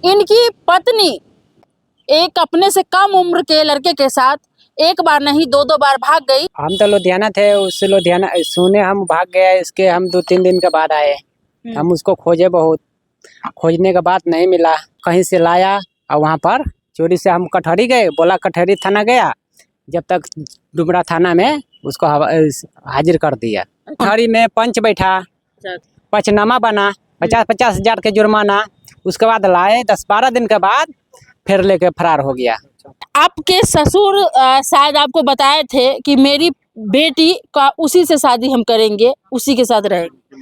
इनकी पत्नी एक अपने से कम उम्र के लड़के के साथ एक बार नहीं दो दो बार भाग गई। हम तो लुधियाना थे, उससे लुधियाना सुने हम भाग गए। इसके हम 2-3 दिन के बाद आए। हम उसको खोजे बहुत, खोजने के बाद नहीं मिला। कहीं से लाया और वहाँ पर चोरी से हम कटहरी गए, बोला कटहरी थाना गया। जब तक डुमरा थाना में उसको हाजिर कर दिया। कटहरी में पंच बैठा, पंचनामा बना, 50-50 हजार के जुर्माना। उसके बाद लाए, 10-12 दिन के बाद फिर लेके फरार हो गया। आपके ससुर शायद आपको बताए थे कि मेरी बेटी का उसी से शादी हम करेंगे, उसी के साथ रहेंगे।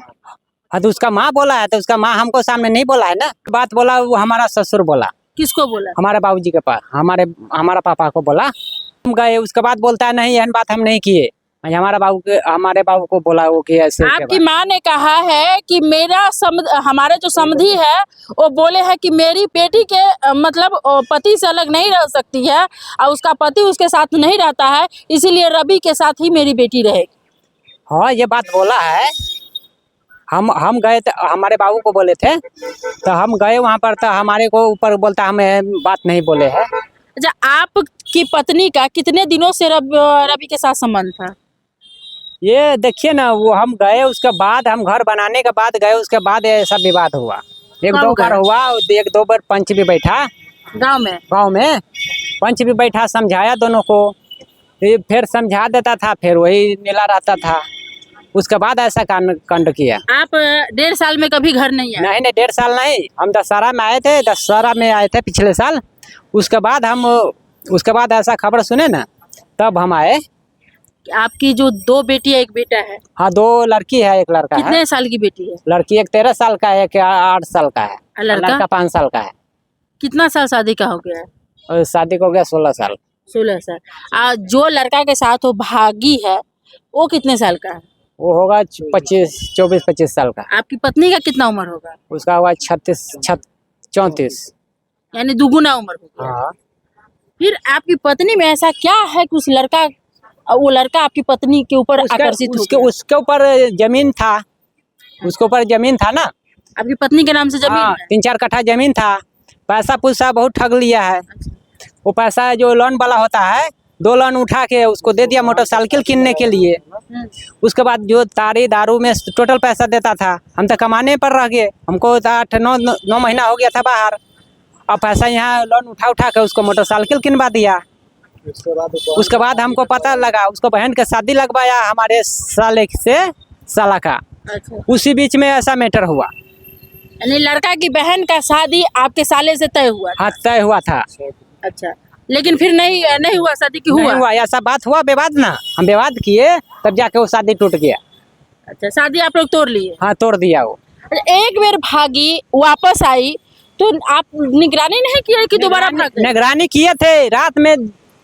हाँ तो उसका माँ बोला है, तो उसका माँ हमको सामने नहीं बोला है ना। बात बोला वो हमारा ससुर बोला। किसको बोला? हमारे बाबूजी के पास, हमारा पापा को बोला। हम गए, उसके बाद बोलता है नहीं यह बात हम नहीं किए। हमारे बाबू को बोला वो कि ऐसे। आपकी माँ ने कहा है कि हमारे जो समधी है वो बोले हैं कि मेरी बेटी के मतलब पति से अलग नहीं रह सकती है और उसका पति उसके साथ नहीं रहता है, इसीलिए रवि के साथ ही मेरी बेटी रहेगी। हाँ ये बात बोला है। हम गए थे, हमारे बाबू को बोले थे, तो हम गए वहाँ पर, तो हमारे को ऊपर बोलता हमें बात नहीं बोले है। अच्छा, आपकी पत्नी का कितने दिनों से रवि के साथ संबंध था? ये देखिए ना, वो हम गए उसके बाद, हम घर बनाने के बाद गए, उसके बाद ऐसा विवाद हुआ। 1-2 बार हुआ, 1-2 बार पंच भी बैठा गांव में पंच भी बैठा, समझाया दोनों को। फिर समझा देता था, फिर वही मिला रहता था। उसके बाद ऐसा कांड किया। आप 1.5 साल में कभी घर नहीं आए? नहीं 1.5 साल नहीं, हम दशहरा में आए थे, दशहरा में आए थे पिछले साल। उसके बाद ऐसा खबर सुने ना, तब हम आए। आपकी जो 2 बेटी है, 1 बेटा है? हाँ 2 लड़की है, 1 लड़का है। कितने साल की बेटी है? लड़की एक 13 साल का है, एक 8 साल का है, लड़का 5 साल का है। कितना साल शादी का हो गया है? और शादी को हो गया 16 साल। 16 साल। जो लड़का के साथ वो भागी है वो कितने साल का है? वो होगा 24-25 साल का। आपकी पत्नी का कितना उम्र होगा? उसका हुआ 34। यानी दुगुना उम्र हो गया। हाँ। फिर आपकी पत्नी में ऐसा क्या है कि वो लड़का आपकी पत्नी के ऊपर आकर्षित हो गया? उसके ऊपर जमीन था, उसके ऊपर जमीन था ना। आपकी पत्नी के नाम से जमीन हाँ, है? 3-4 कट्ठा जमीन था। पैसा पुसा बहुत ठग लिया है। वो पैसा जो लोन वाला होता है, 2 लोन उठा के उसको दे दिया मोटरसाइकिल किनने के लिए। उसके बाद जो तारी दारू में टोटल पैसा देता था, हम तो कमाने पर रह गए। हमको 8-9 महीना हो गया था बाहर, और पैसा यहाँ लोन उठा के उसको मोटरसाइकिल किनवा दिया। उसके बाद हमको पता लगा, उसको बहन के शादी लगवाया हमारे साला का। अच्छा। उसी बीच में ऐसा मैटर हुआ। यानी लड़का की बहन का शादी आपके साले से तय हुआ था? हाँ तय हुआ था। अच्छा, लेकिन फिर नहीं हुआ शादी की? नहीं हुआ, ऐसा बात हुआ, विवाद ना, हम विवाद किए तब जाके वो शादी टूट गया। अच्छा, शादी आप लोग तोड़ लिए? हाँ तोड़ दिया वो। एक बार भागी, वापस आई, तो आप निगरानी नहीं किया कि दोबारा भाग गई? निगरानी किए थे, रात में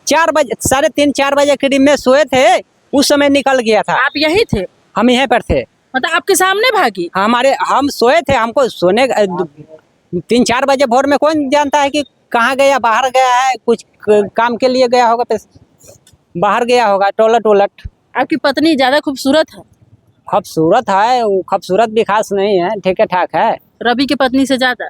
4 बजे, 3:30-4 बजे करीब में सोए थे, उस समय निकल गया था। आप यही थे? हम यहीं पर थे। मतलब आपके सामने भागी? हम सोए थे, हमको सोने 3-4 बजे भोर में कौन जानता है कि कहाँ गया, बाहर गया है, कुछ काम के लिए गया होगा, बाहर गया होगा, टॉयलेट। आपकी पत्नी ज्यादा खूबसूरत है? खूबसूरत है, वो खूबसूरत भी खास नहीं है, ठीक ठाक है। रवि की पत्नी से ज्यादा?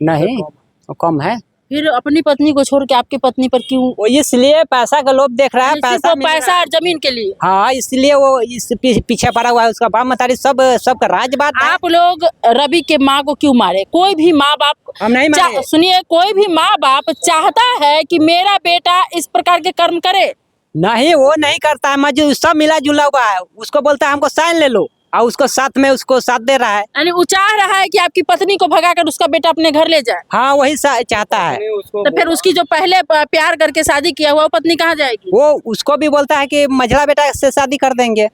नहीं, वो कम है। फिर अपनी पत्नी को छोड़ के आपकी पत्नी पर क्यों? वो इसलिए पैसा का लोभ देख रहा है, पैसा और जमीन के लिए? हाँ, इसलिए वो इस पीछे पड़ा हुआ है। उसका बाप मतारी सबका राज बात है। आप लोग रवि के माँ को क्यों मारे? कोई भी माँ बाप, हम नहीं मारे। सुनिए, कोई भी माँ बाप चाहता है कि मेरा बेटा इस प्रकार के कर्म करे? नहीं, वो नहीं करता है, मजदूर सब मिला जुला हुआ है। उसको बोलता है हमको साइन ले लो, और उसको साथ में उसको साथ दे रहा है। यानी वो चाह रहा है कि आपकी पत्नी को भगाकर उसका बेटा अपने घर ले जाए? हाँ वही चाहता है। तो फिर उसकी जो पहले प्यार करके शादी किया हुआ, वो पत्नी कहाँ जाएगी? वो उसको भी बोलता है कि मझला बेटा से शादी कर देंगे।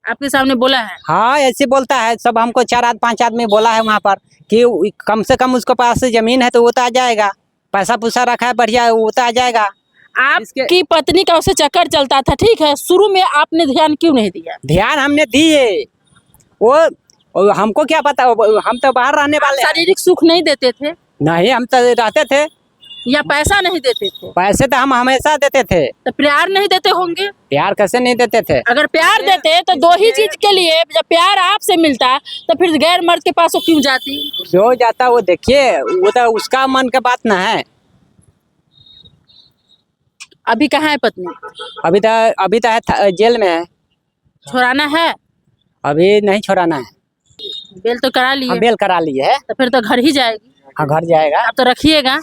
आपके सामने बोला है? हाँ ऐसे बोलता है। सब हमको 4-5 आदमी बोला है वहाँ पर कि कम से कम उसके पास जमीन है तो वो तो आ जाएगा, पैसा पुसा रखा है बढ़िया, वो तो आ जाएगा। आपकी पत्नी का उसे चक्कर चलता था, ठीक है, शुरू में आपने ध्यान क्यों नहीं दिया? ध्यान हमने दिए, वो हमको क्या पता, हम तो बाहर रहने वाले। शारीरिक सुख नहीं देते थे? नहीं, हम तो रहते थे। या पैसा नहीं देते थे? पैसे तो हम हमेशा देते थे। तो प्यार नहीं देते होंगे? प्यार कैसे नहीं देते थे? अगर प्यार देते तो दो ही चीज के लिए, जब प्यार आपसे मिलता तो फिर गैर मर्द के पास वो क्यों जाती? जो जाता वो देखिए, वो तो उसका मन का बात ना है। अभी कहाँ है पत्नी? अभी तो है जेल में है। छुड़ाना है? अभी नहीं छोड़ाना है। बेल तो करा लिए? हाँ, बेल करा लिए है। तो फिर तो घर ही जाएगी। हाँ, घर जाएगा। आप तो रखिएगा।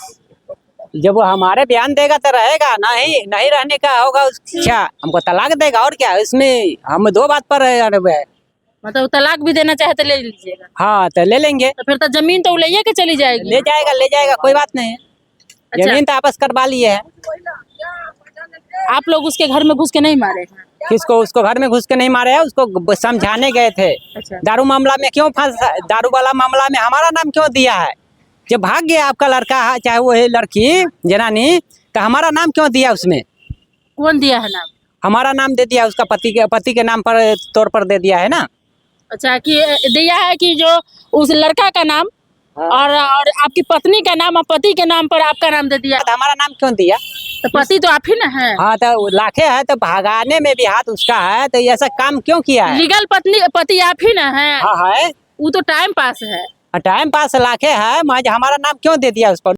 जब वो हमारे बयान देगा तो रहेगा, नहीं रहने का होगा उसकी इच्छा, हमको तलाक देगा और क्या। इसमें हम दो बात पर है। मतलब तलाक भी देना चाहे तो ले लीजिएगा? हाँ, तो ले लेंगे। तो फिर तो जमीन तो ले के चली जाएगी? ले जाएगा, कोई बात नहीं है। अच्छा। जमीन तो आपस करवा लिए है। आप लोग उसके घर में घुस के नहीं मारे हैं? किसको? उसको घर में घुस के नहीं मारे हैं, उसको समझाने गए थे। अच्छा। दारू मामला में क्यों फंसा? दारू वाला मामला में हमारा नाम क्यों दिया है? जब भाग गया आपका लड़का है, चाहे वो है लड़की जनानी, तो हमारा नाम क्यों दिया उसमें? कौन दिया है नाम? हमारा नाम दे दिया, उसका पति के नाम पर तौर पर दे दिया है ना। अच्छा, कि दिया है कि जो उस लड़का का नाम और आपकी पत्नी का नाम और पति के नाम पर आपका नाम दे दिया। तो हमारा नाम क्यों दिया? तो पति तो आप ही ना है? हाँ, तो लाखे है तो भागाने में भी हाथ उसका है, तो ऐसा काम क्यों किया है? लीगल पति आप ही ना है? हाँ है। वो तो टाइम पास है। टाइम पास लाखे है, हमारा नाम क्यों दे दिया उस पर?